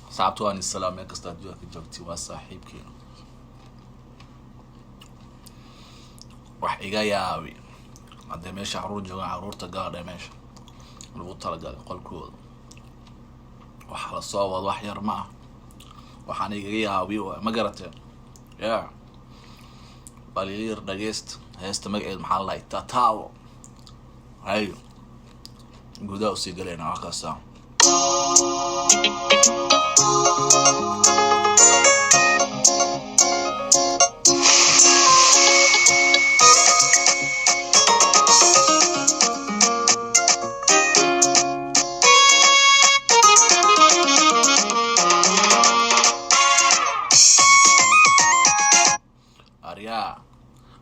صعبتوا عن السلام يا كستاد جوكتي وصاحبك wax iga yaabi hadda meesha caruur jooga caruurta gaadhay meesha lagu talagalay qolkooda waxa la soo wado wax yar ma ah waxaan iga yaabi ma garateen yaa baliir dhageyst heesta magaceed maxaa la yidhaahdaa taawo hayo gudaha u sii galayna wax kasta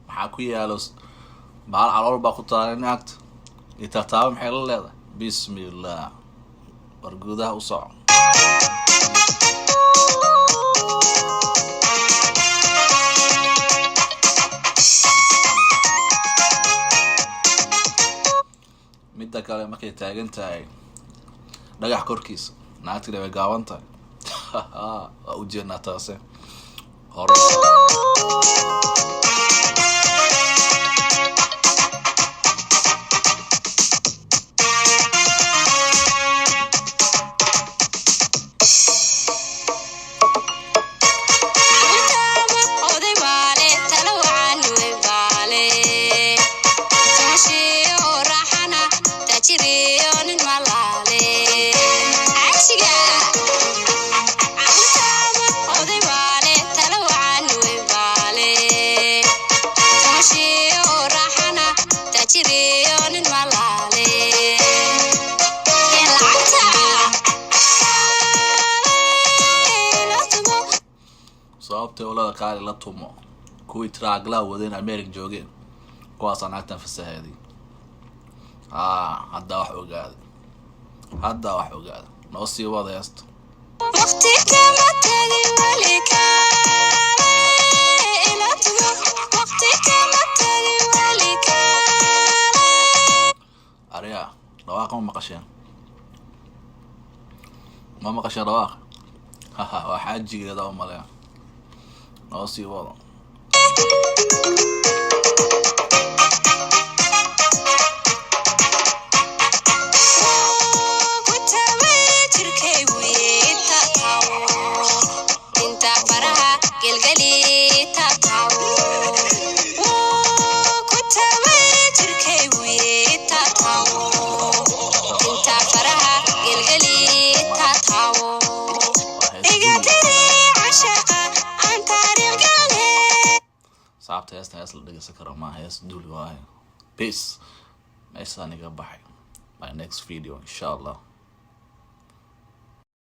maxaa ku yaalo baal calool baa ku taagan naagta itaataaba maxay la leedahay bismillah war gudaha u soco midda kale markay taagan tahay dhagax korkiisa naagtina way gaaban tahay waa u jeednaa taase hore sababta walaal qaali la tumo kuwii traagla wadeen America joogeen kuwaas aan agtan fasahaday hadda wax ogaad noo sii wadaysto waqti kama tagi walika ila tumo waqti kama tagi walika ariya dhawaaqo ma maqasheen dhawaaq waxa jigeeda oo malay noo sii wado صعبت هيست هيست اللي سكر ما هيست دول واي peace ما يساني قبحي my next video إن شاء الله